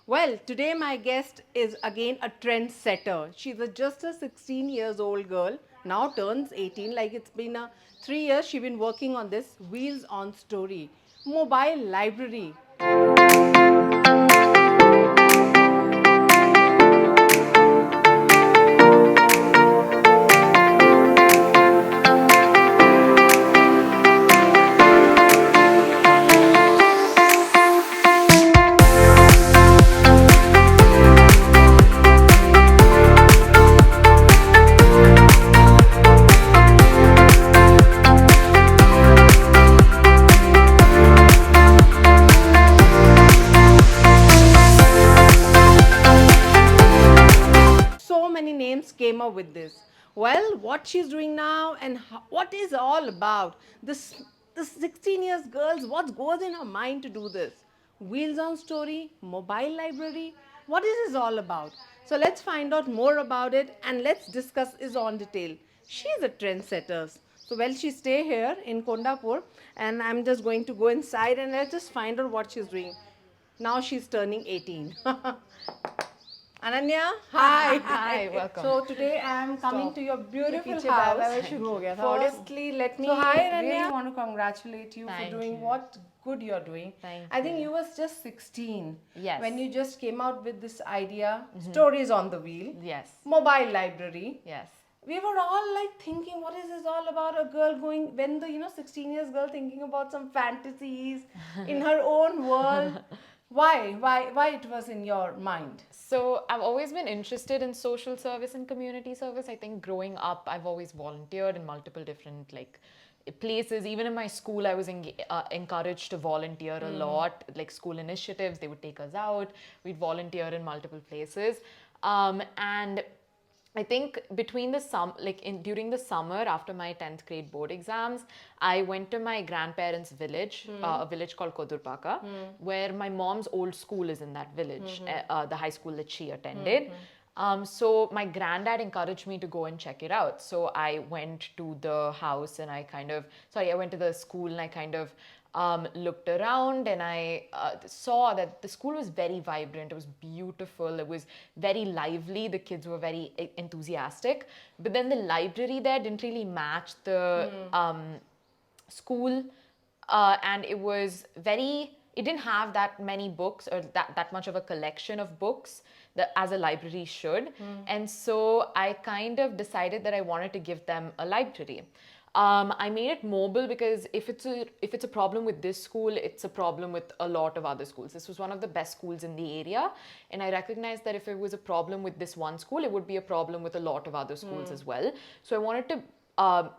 Well, today my guest is again a trendsetter. She's just a 16 years old girl, now turns 18. Like it's been 3 years she's been working on this Wheels on Story mobile library. So many names came up with this. Well, what she's doing now and what is all about this 16 years girls, what goes in her mind to do this? Wheels on Story, mobile library. What is this all about? So let's find out more about it and let's discuss is on detail. She's a trendsetter. So well, she stay here in Kondapur and I'm just going to go inside and let's just find out what she's doing. Now she's turning 18. Ananya, hi. Hi, welcome. So today I am coming to your beautiful पीछे house. Bye-bye शुरू हो गया था. Firstly, let me So hi really Ananya. want to congratulate you Thank for doing you. what good you're doing. Thank I think you. you was just 16 Yes. when you just came out with this idea, Stories on the Wheel, Yes. mobile library. Yes. We were all like thinking, what is this all about? A girl going when the 16 years girl thinking about some fantasies in her own world. Why it was in your mind? So I've always been interested in social service and community service. I think growing up, I've always volunteered in multiple different places. Even in my school, I was encouraged to volunteer a lot. Like school initiatives, they would take us out. We'd volunteer in multiple places, and I think between during the summer after my 10th grade board exams, I went to my grandparents' village, a village called Kodurpaka, where my mom's old school is in that village, the high school that she attended. So my granddad encouraged me to go and check it out. So I went to the house and I went to the school and I kind of looked around and I saw that the school was very vibrant. It was beautiful. It was very lively. The kids were very enthusiastic. But then the library there didn't really match the school, and it didn't have that many books or that much of a collection of books that as a library should. And so I kind of decided that I wanted to give them a library. I made it mobile because if it's a problem with this school, it's a problem with a lot of other schools. This was one of the best schools in the area, and I recognized that if it was a problem with this one school, it would be a problem with a lot of other schools as well. So I wanted to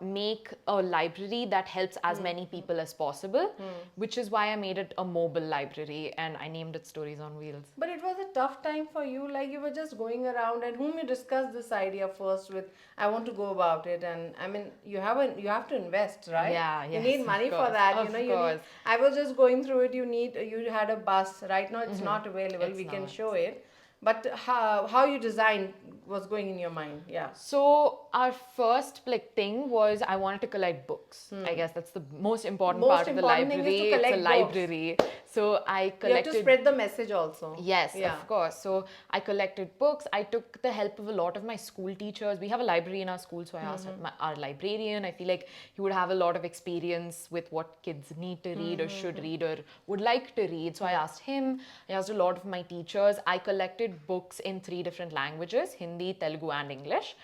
make a library that helps as many people as possible, which is why I made it a mobile library and I named it Stories on Wheels. But it was a tough time for you, like you were just going around and whom you discussed this idea first with, I want to go about it, and I mean you have to invest, right? Yeah, you yes, need money of for course, that. of You course. need, I was just going through it, you had a bus. Right now it's not available, It's we can not. show it. But how you designed was going in your mind, yeah. So our first thing was I wanted to collect books. I guess that's the most important part of the important thing is to library. It's a collect books. library. So I You have collected. to spread the message also. Yes, Yeah. of course. So I collected books. I took the help of a lot of my school teachers. We have a library in our school, so I asked our librarian. I feel like he would have a lot of experience with what kids need to read or should read or would like to read. So I asked him. I asked a lot of my teachers. I collected books in 3 different languages: Hindi, Telugu, and English,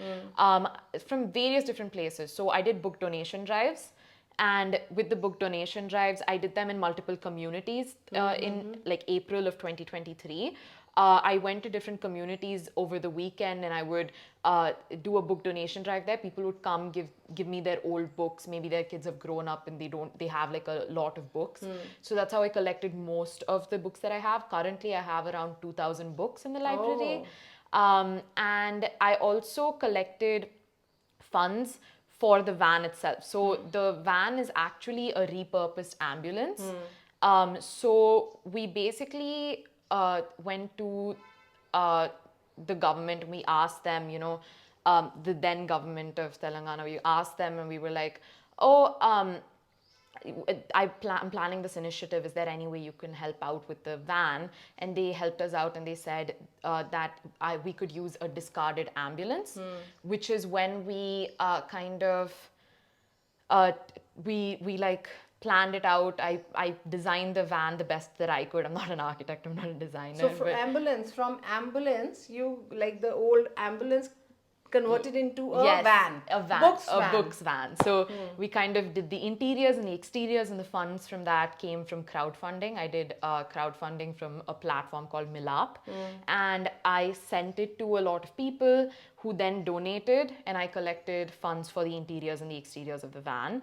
from various different places. So I did book donation drives. And with the book donation drives, I did them in multiple communities in April of 2023. I went to different communities over the weekend and I would do a book donation drive there. People would come give me their old books. Maybe their kids have grown up and they have a lot of books. So that's how I collected most of the books that I have. Currently, I have around 2,000 books in the library. And I also collected funds for the van itself. So the van is actually a repurposed ambulance. So we basically went to the government. We asked them, the then government of Telangana. We asked them and we were like, oh, I'm planning this initiative. Is there any way you can help out with the van? And they helped us out, and they said that we could use a discarded ambulance, which is when we kind of uh, we like planned it out. I designed the van the best that I could. I'm not an architect. I'm not a designer. So for ambulance, from ambulance, you like the old ambulance converted into a yes, van. a van, Books a van. books van. So we kind of did the interiors and the exteriors, and the funds from that came from crowdfunding. I did crowdfunding from a platform called Milap, and I sent it to a lot of people who then donated, and I collected funds for the interiors and the exteriors of the van.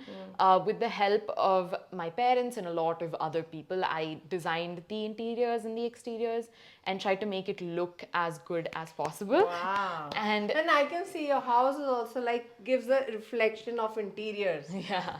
With the help of my parents and a lot of other people, I designed the interiors and the exteriors and tried to make it look as good as possible. Wow. And I can see your house is also like gives a reflection of interiors. yeah.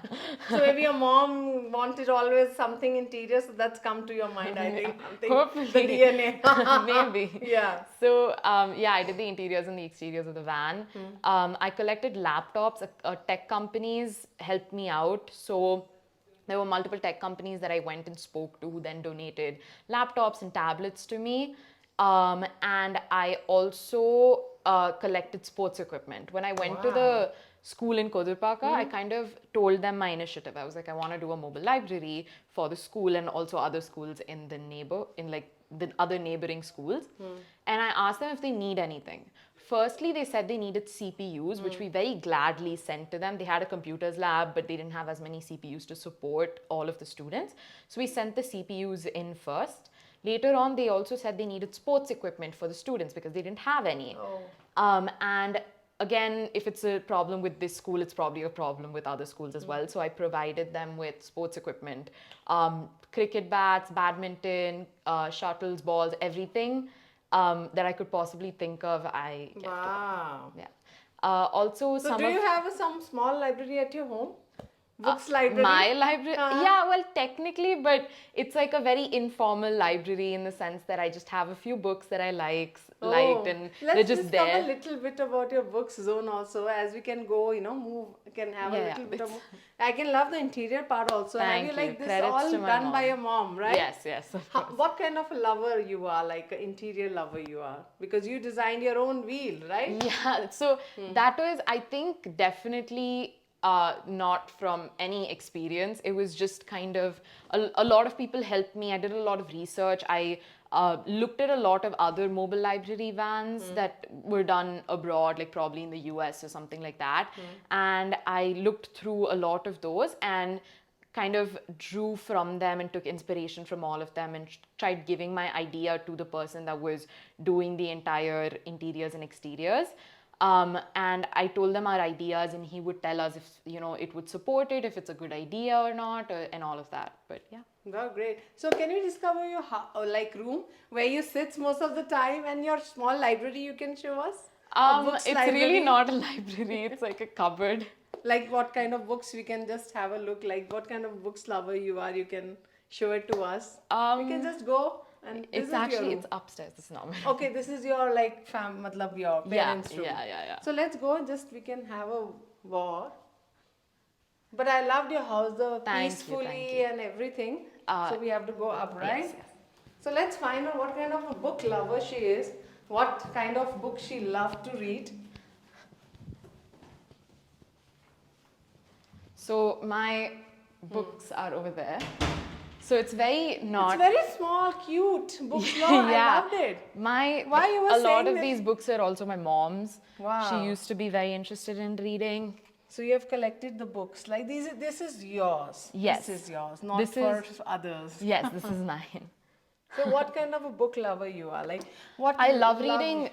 So maybe your mom wanted always something interior, so that's come to your mind, I think. Something, Hopefully. the DNA. Maybe. Yeah. So, yeah, I did the interiors and the exteriors of the van. I collected laptops. Tech companies helped me out. So, there were multiple tech companies that I went and spoke to who then donated laptops and tablets to me. And I also collected sports equipment. When I went to the school in Kodurpaka, I kind of told them my initiative. I was like, I want to do a mobile library for the school and also other schools in the other neighboring schools. And I asked them if they need anything. Firstly, they said they needed CPUs, which we very gladly sent to them. They had a computers lab, but they didn't have as many CPUs to support all of the students. So we sent the CPUs in first. Later on, they also said they needed sports equipment for the students because they didn't have any. And again, if it's a problem with this school, it's probably a problem with other schools as well. So I provided them with sports equipment, cricket bats, badminton, shuttles, balls, everything that I could possibly think of. I kept. Wow. Yeah. Also, So do you have some small library at your home? Books library? My library? Yeah, well, technically, but it's like a very informal library in the sense that I just have a few books that I liked, and they're Let's just discover there. a little bit about your books zone also, as we can go, move, can have a little bit of. I can love the interior part also. Thank have you you. like this Credits all to my done mom. by your mom, right? Yes, of course. What kind of a lover you are, like an interior lover you are? Because you designed your own wheel, right? Yeah, so that was, I think, definitely not from any experience. It was just kind of a lot of people helped me. I did a lot of research. I looked at a lot of other mobile library vans that were done abroad, like probably in the US or something like that. And I looked through a lot of those and kind of drew from them and took inspiration from all of them and tried giving my idea to the person that was doing the entire interiors and exteriors. And I told them our ideas, and he would tell us if it would support it, if it's a good idea or not, and all of that. But yeah. Oh, great. So can we discover your room where you sit most of the time and your small library you can show us? It's really not a library. It's like a cupboard. Like what kind of books we can just have a look, like what kind of books lover you are, you can show it to us. We can just go and it's actually it's upstairs. It's not my okay, this is your like your parents room. Yeah. So let's go, just we can have a war. But I loved your house, the peacefully and everything. So we have to go up, right? Yes. So let's find out what kind of a book lover she is, what kind of book she loved to read. So my books are over there. So it's very not. It's very small, cute books. No, I loved it. Why you were a lot saying of that? these books are also my mom's. Wow. She used to be very interested in reading. So you have collected the books. Like these, this is yours. Yes. This is yours, not This for is- others. Yes, this is mine. So what kind of a book lover you are? Like what I you love reading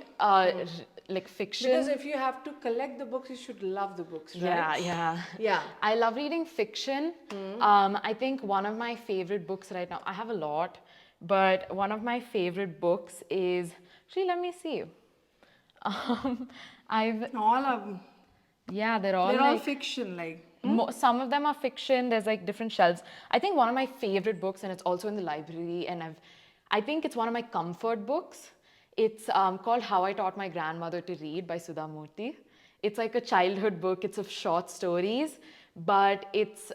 like fiction. Because if you have to collect the books, you should love the books, right? Yeah. I love reading fiction. I think one of my favorite books right now, I have a lot, but one of my favorite books is, actually, let me see. All of them. Yeah, They're all like, fiction, like. some of them are fiction. There's like different shelves. I think one of my favorite books, and it's also in the library, and I think it's one of my comfort books. It's called How I Taught My Grandmother to Read by Sudha Murthy. It's like a childhood book. It's of short stories, but it's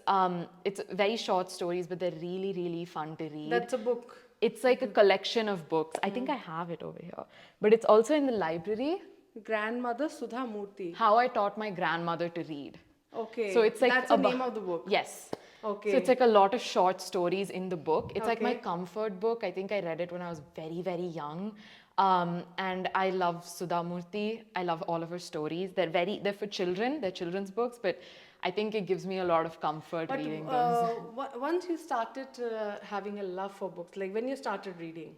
very short stories, but they're really really fun to read. That's a book. It's like a collection of books. I think I have it over here, but it's also in the library. Grandmother Sudha Murthy. How I taught my grandmother to read. Okay. So it's like That's the name of the book. Yes. Okay. So it's like a lot of short stories in the book. It's like my Okay. comfort book. I think I read it when I was very, very young. And I love Sudha Murthy. I love all of her stories. They're for children. They're children's books, but I think it gives me a lot of comfort But reading those. once you started having a love for books, like when you started reading,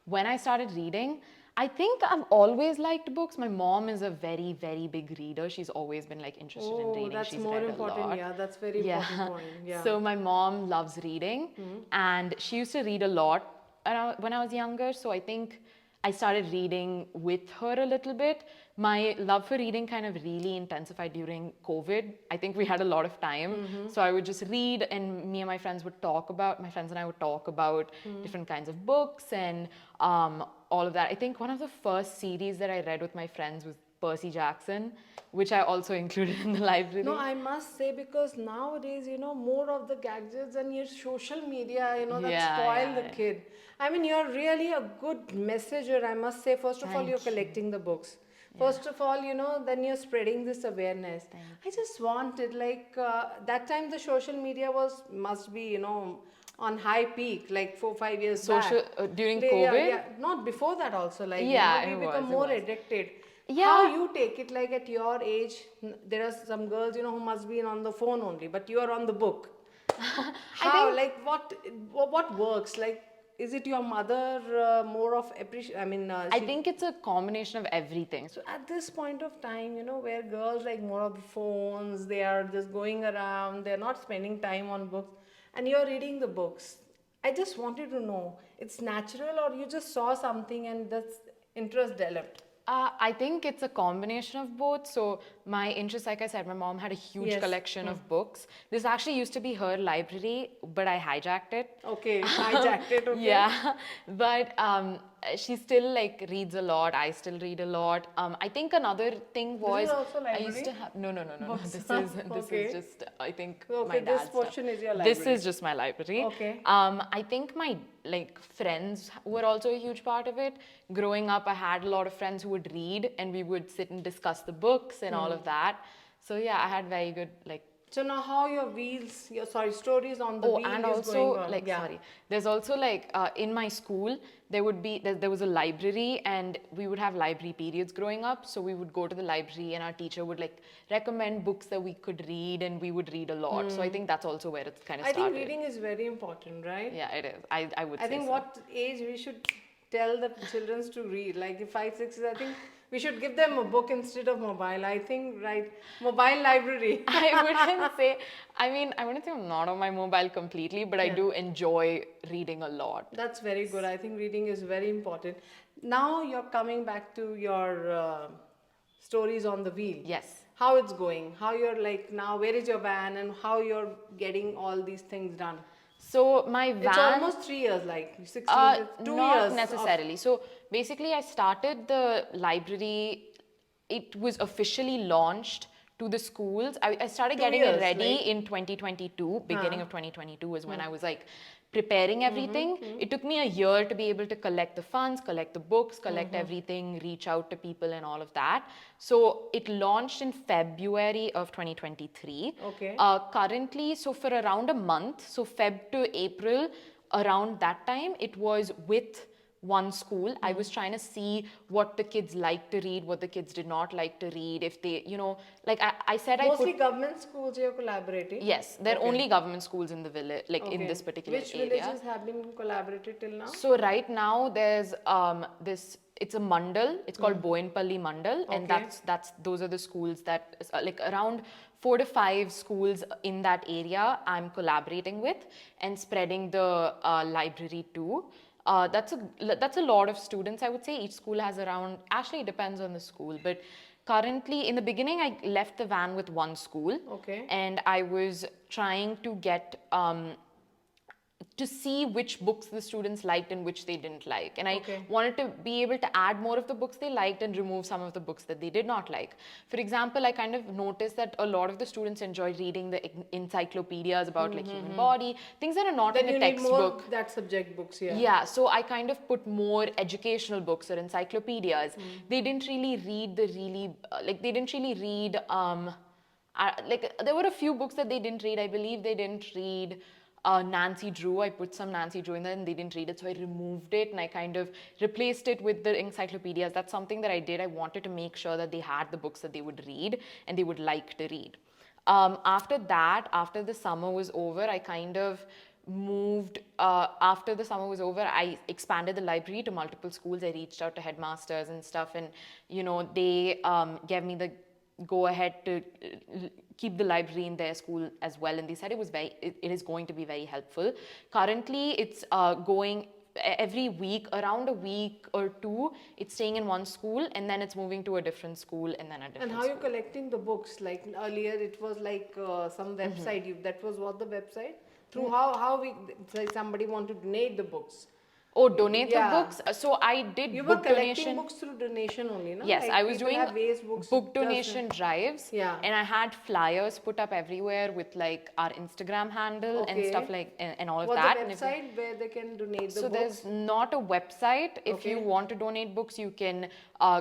When I started reading, I think I've always liked books. My mom is a very, very big reader. She's always been like interested in oh, reading. that's She's more read important. a lot. Yeah, that's very important point. Yeah. So my mom loves reading, and she used to read a lot when I was younger. So I think I started reading with her a little bit. My love for reading kind of really intensified during COVID. I think we had a lot of time, so I would just read, and me and my friends would talk about. My friends and I would talk about different kinds of books and all of that. I think one of the first series that I read with my friends was Percy Jackson, which I also included in the library. No, I must say, because nowadays, more of the gadgets and your social media, that Yeah, spoil the yeah. kid. I mean, you're really a good messenger, I must say. First of all, you're Thank you. collecting the books. First of all, then you're spreading this awareness. I just wanted, like, that time the social media must be, on high peak, like 4 5 years Social back. during Yeah, COVID. yeah, not before that also. Like, Yeah, we it become was. It more was. addicted. Yeah. How you take it, like at your age, there are some girls, who must be on the phone only, but you are on the book. I How, think like, what works? Like, is it your mother more of appreciate? I mean, I think it's a combination of everything. so at this point of time, where girls like more of the phones, they are just going around, they're not spending time on books, and you're reading the books. I just wanted to know, it's natural or you just saw something and that's interest developed? I think it's a combination of both. So my interest, like I said, my mom had a huge Yes. collection of books. This actually used to be her library, but I hijacked it. Okay, hijacked it, okay. Yeah, but she still like reads a lot. I still read a lot. I think another thing was also I used to library? have no. Books. This Okay. is just I think Okay, my this dad's portion stuff. is your This library. is just my library. Okay. I think my like friends were also a huge part of it. Growing up, I had a lot of friends who would read, and we would sit and discuss the books and all of that. So yeah, I had very good like. So now how stories on the Oh, wheel and is also going on. like Yeah. sorry, there's also like in my school there was a library, and we would have library periods growing up. So we would go to the library, and our teacher would like recommend books that we could read, and we would read a lot. So I think that's also where it's kind of I started. think reading is very important, right? Yeah, it is. I would I say think so. what age we should tell the children to read, like if 5 6 I think we should give them a book instead of mobile. I think, right, mobile library. I mean, I wouldn't say I'm not on my mobile completely, but I Yeah. do enjoy reading a lot. That's very good. I think reading is very important. Now you're coming back to your stories on the wheel. Yes. How it's going? How you're like now? Where is your van, and how you're getting all these things done? So my van. It's almost 3 years, like 16, it's 2 Not years. necessarily. So basically, I started the library. It was officially launched to the schools. I started 2 getting it years, ready like- in 2022. Beginning of 2022 is when I was like Mm-hmm, preparing everything. It took me a year to be able to collect the funds, collect the books, collect mm-hmm. everything, reach out to people, and all of that. So it launched in February of 2023. Okay. Currently, so for around a month, so Feb to April, around that time, it was with one school. I was trying to see what the kids liked to read, what the kids did not like to read. If they, like I said, Mostly I put. government schools you're collaborating? Yes, there are Okay. only government schools in the village, like in Okay. this particular Which area. villages have been collaborated till now? So right now there's this. It's a mandal. It's called Boinpalli Mandal, and Okay. those are the schools that like around 4 to 5 schools in that area I'm collaborating with and spreading the library to. That's a lot of students. I would say each school has around. Actually, it depends on the school, but currently in the beginning I left the van with one school. Okay. And I was trying to get to see which books the students liked and which they didn't like. And I Okay. wanted to be able to add more of the books they liked and remove some of the books that they did not like. For example, I kind of noticed that a lot of the students enjoy reading the encyclopedias about like human body, things that are not Then in you a need more textbook. that subject books, yeah. Yeah, so I kind of put more educational books or encyclopedias. They didn't really read the really, like, they didn't really read, like, there were a few books that they didn't read. I believe they didn't read Nancy Drew. I put some Nancy Drew in there and they didn't read it, so I removed it and I kind of replaced it with the encyclopedias. That's something that I did. I wanted to make sure that they had the books that they would read and they would like to read. After that, after the summer was over, I kind of moved. After the summer was over, I expanded the library to multiple schools. I reached out to headmasters and stuff, and they gave me the go ahead to keep the library in their school as well, and they said it is going to be very helpful. Currently, it's going every week, around a week or two, it's staying in one school and then it's moving to a different school and then a different And how school. you collecting the books? Like earlier, it was like some website. That was what the website through how we say somebody want to donate the books. Oh, donate the Yeah. books. So I did You were book collecting donation. books through donation only, no? Yes, Like I was people doing have waste books. book donation drives. Yeah. And I had flyers put up everywhere with like our Instagram handle and stuff Okay. like and all of What's that. the And if you- website where they can donate the so books? there's not a website. If you Okay. want to donate books, you can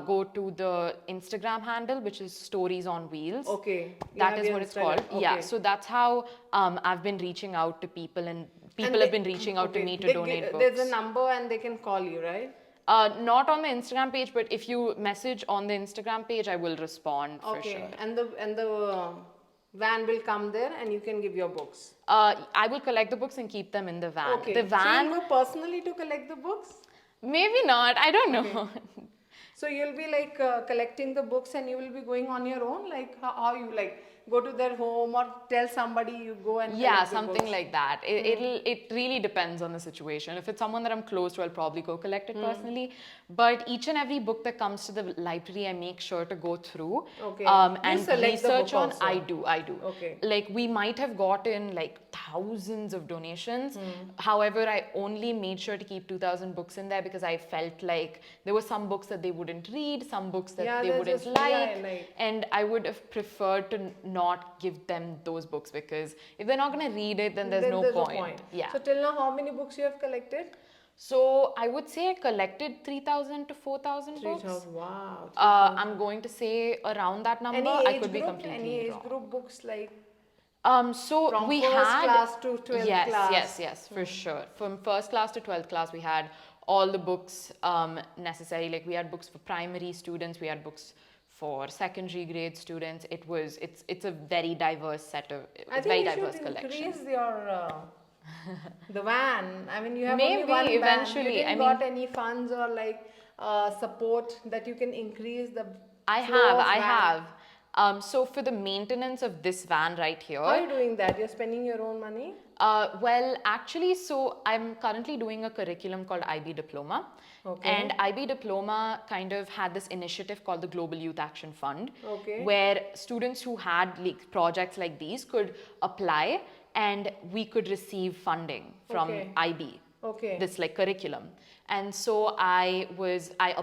go to the Instagram handle, which is Stories on Wheels. Okay. You That have is your what it's Instagram. called. Yeah. Okay. So that's how I've been reaching out to people, and people And have they- been reaching out to okay, me to they donate books. There's a number and they can call you, right? Not on the Instagram page, but if you message on the Instagram page, I will respond for Okay. sure. And the van will come there and you can give your books. I will collect the books and keep them in the van. Okay. The So van, you'll go personally to collect the books? maybe not. I don't know. So you'll be like collecting the books and you will be going on your own? Like how you like go to their home or tell somebody you go and Yeah, collect the something books? like that. It really depends on the situation. If it's someone that I'm close to, I'll probably go collect it personally. But each and every book that comes to the library, I make sure to go through Okay. You and select the research book on. also. I do. Okay. Like we might have gotten like thousands of donations. However, I only made sure to keep 2,000 books in there because I felt like there were some books that they wouldn't read, some books that Yeah, they they're wouldn't just- yeah, like, like- and I would have preferred to not give them those books because if they're not going to read it, then there's Then no there's point. Yeah. So till now, how many books you have collected? So I would say I collected 3,000 to 4,000 books. 3,000. Wow. I'm going to say around that number. Any I age could be group? completely Any age wrong. group books like So from we first had class to 12th yes, class? yes, for sure. From first class to 12th class, we had all the books necessary. Like we had books for primary students, we had books for secondary grade students. It's a very diverse set of I very think you diverse should collection. increase your the van. I mean, you have Maybe only one van. eventually, You didn't I got mean- any funds or like support that you can increase the. I flow of I van. have. So for the maintenance of this van right here, How are you doing that? You're spending your own money? well, actually, so I'm currently doing a curriculum called IB Diploma. Okay. And IB Diploma kind of had this initiative called the Global Youth Action Fund, Okay. where students who had like projects like these could apply and we could receive funding from Okay. IB. Okay. This like curriculum. And so I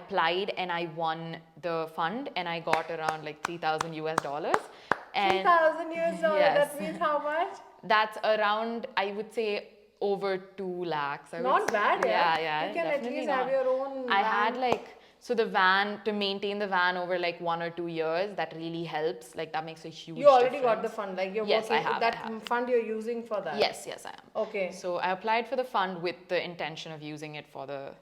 applied and I won the fund and I got around like $3,000 US. And 3,000 years old. Yes. That means how much? that's around, I would say, over 2 lakhs. I would Not say. bad, Yeah, yeah. yeah. You can at definitely least not. have your own I van. had like, so the van, to maintain the van over like 1 or 2 years, that really helps. Like that makes a huge You already got the difference. fund. Like you're Yes, I working. have, That I have. fund you're using for that. Yes, I am. Okay. So I applied for the fund with the intention of using it for the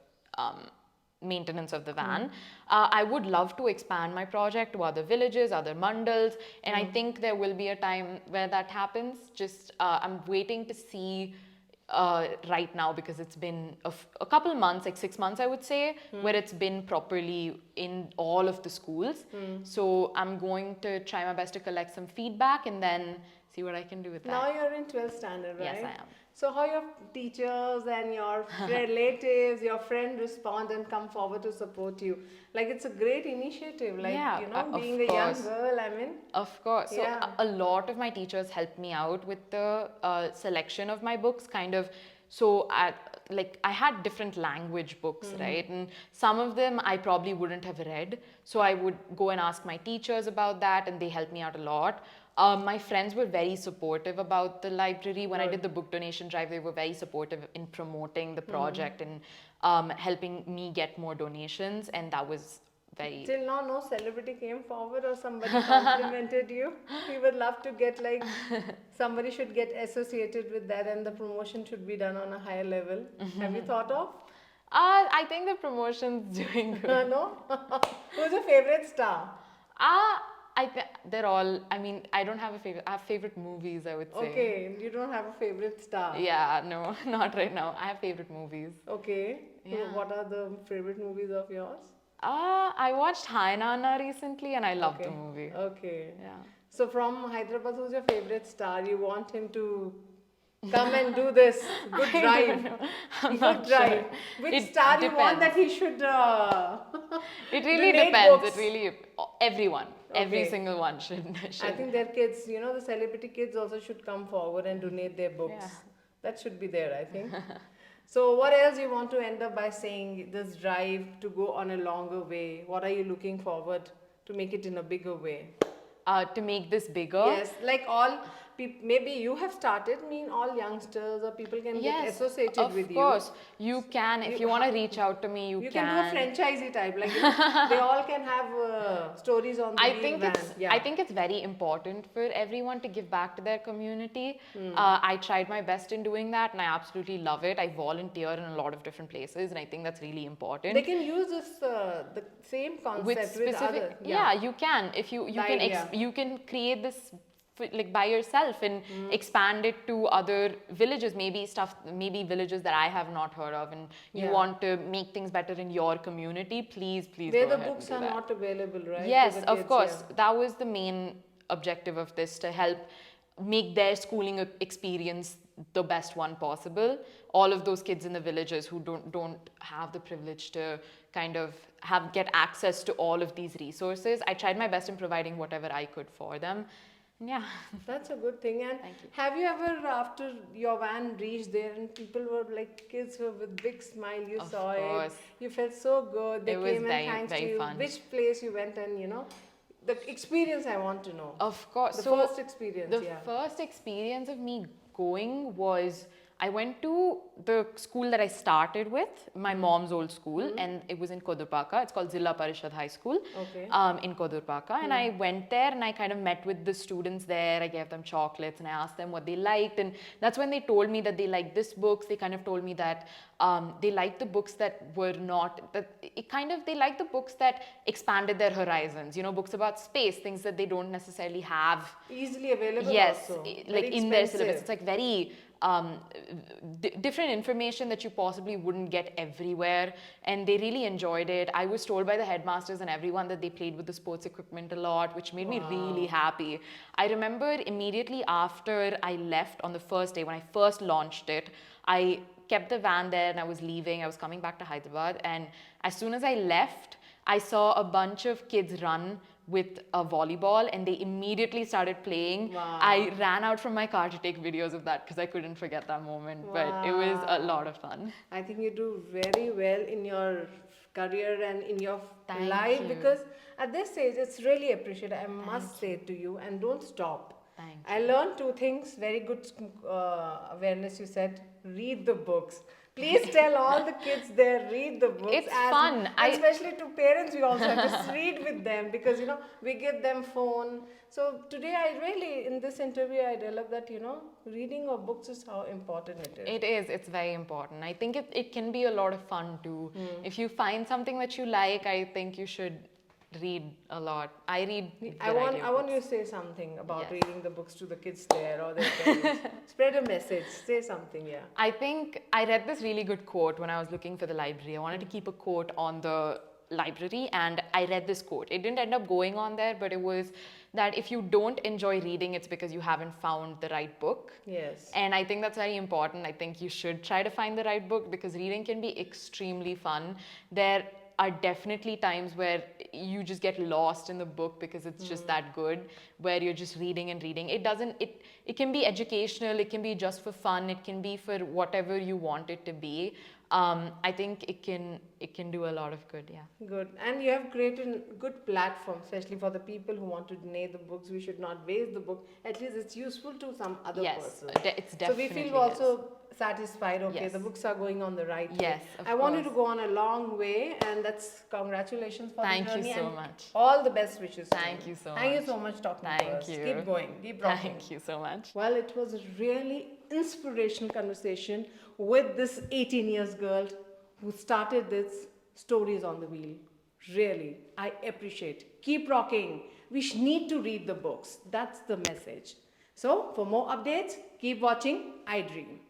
maintenance of the van. I would love to expand my project to other villages, other mandals, and I think there will be a time where that happens. Just I'm waiting to see right now because it's been a couple months, like 6 months, I would say, where it's been properly in all of the schools. So I'm going to try my best to collect some feedback and then see what I can do with that. Now you're in 12th standard, right? Yes, I am. So how your teachers and your relatives, your friend respond and come forward to support you? Like it's a great initiative. Like Yeah, of being a young course. girl. I mean, Of course. So Yeah. a lot of my teachers helped me out with the selection of my books, kind of So I had different language books, right? And some of them I probably wouldn't have read. So I would go and ask my teachers about that, and they helped me out a lot. My friends were very supportive about the library. When I did the book donation drive, they were very supportive in promoting the project and helping me get more donations. And that was very. Till now, no celebrity came forward or somebody complimented you. We would love to get like somebody should get associated with that, and the promotion should be done on a higher level. Have you thought of? I think the promotion's doing good. No? Who's your favorite star? Uh, they're all, I mean, I don't have a favorite. I have favorite movies, I would say. Okay, you don't have a favorite star. Yeah, no, not right now. I have favorite movies. Okay. So Yeah. what are the favorite movies of yours? I watched Hi Nana recently and I loved the Okay. movie. Okay. Yeah. So from Hyderabad, who's your favorite star? You want him to come and do this good I drive. don't know. I'm Good not drive. sure. Which It star you want depends. that he should It really donate depends. books? It really, everyone, every Okay. single one should. I think their kids, the celebrity kids also should come forward and donate their books. Yeah. That should be there, I think. So what else you want to end up by saying this drive to go on a longer way? What are you looking forward to make it in a bigger way? To make this bigger. Yes, like all people, maybe you have started, all youngsters or people can get associated with you. Of course. You can, if you want to reach out to me, you You can. can do a franchisee type, like they all can have stories on the I wheel think van. it's Yeah. I think it's very important for everyone to give back to their community. I tried my best in doing that, and I absolutely love it. I volunteer in a lot of different places, and I think that's really important. They can use this the same concept with other. Yeah, you can. If you The can idea. you can create this like by yourself and expand it to other villages, maybe villages that I have not heard of, and you Yeah. want to make things better in your community. Please Where go the ahead books and are do that. not available, right? Yes, to the of kids, course. yeah. That was the main objective of this, to help make their schooling experience the best one possible. All of those kids in the villages who don't have the privilege to kind of get access to all of these resources. I tried my best in providing whatever I could for them. And yeah. That's a good thing. And Thank you. have you ever, after your van reached there and people were like, kids were with big smile, you Of saw course. it, you felt so good, they It was came very, and thanks very to you. fun. Which place you went and, the experience I want to know. Of course. The So first experience, the yeah. first experience of me going was, I went to the school that I started with, my mom's old school, and it was in Kodurpaka. It's called Zilla Parishad High School Okay. in Kodurpaka. And I went there and I kind of met with the students there. I gave them chocolates and I asked them what they liked. And that's when they told me that they liked this books. They kind of told me that they liked the books that were not, they liked the books that expanded their horizons, books about space, things that they don't necessarily have. Easily available Yes, also. like Very in their syllabus. expensive. It's like very different information that you possibly wouldn't get everywhere, and they really enjoyed it. I was told by the headmasters and everyone that they played with the sports equipment a lot, which made me really happy. I remember immediately after I left on the first day, when I first launched it, I kept the van there and I was leaving. I was coming back to Hyderabad, and as soon as I left, I saw a bunch of kids run with a volleyball and they immediately started playing. Wow. I ran out from my car to take videos of that because I couldn't forget that moment. But it was a lot of fun. I think you do very well in your career and in your Thank life you. because at this stage it's really appreciated. I must say to you, and don't stop. Thank I learned two things. Very good awareness. You said read the books. Please tell all the kids there, read the books. It's fun. And especially to parents, we also have to read with them because, we give them phone. So today I really, in this interview, I developed that, reading of books is how important it is. It is. It's very important. I think it can be a lot of fun too. If you find something that you like, I think you should read a lot. I read. I want you to say something about Yes. reading the books to the kids there or their parents. Spread a message. Say something, yeah. I think I read this really good quote when I was looking for the library. I wanted to keep a quote on the library and I read this quote. It didn't end up going on there, but it was that if you don't enjoy reading, it's because you haven't found the right book. Yes. And I think that's very important. I think you should try to find the right book because reading can be extremely fun. are definitely times where you just get lost in the book because it's just that good, where you're just reading and reading. It can be educational, it can be just for fun, it can be for whatever you want it to be. I think it can do a lot of good. Yeah. Good. And you have created a good platform, especially for the people who want to donate the books. We should not waste the book. At least it's useful to some other Yes, person. it's So we definitely feel also satisfied, okay, Yes. the books are going on the right way. Yes, of I want you to course. go on a long way, and that's congratulations for Thank the you journey so and much. all the best wishes. to Thank you so Thank you much. so much talking to Thank us. you. Keep going. Keep rocking. Thank you so much. Well, it was a really inspirational conversation with this 18 years girl who started this Stories on the Wheel. Really, I appreciate. Keep rocking. We need to read the books. That's the message. So, for more updates, keep watching iDream.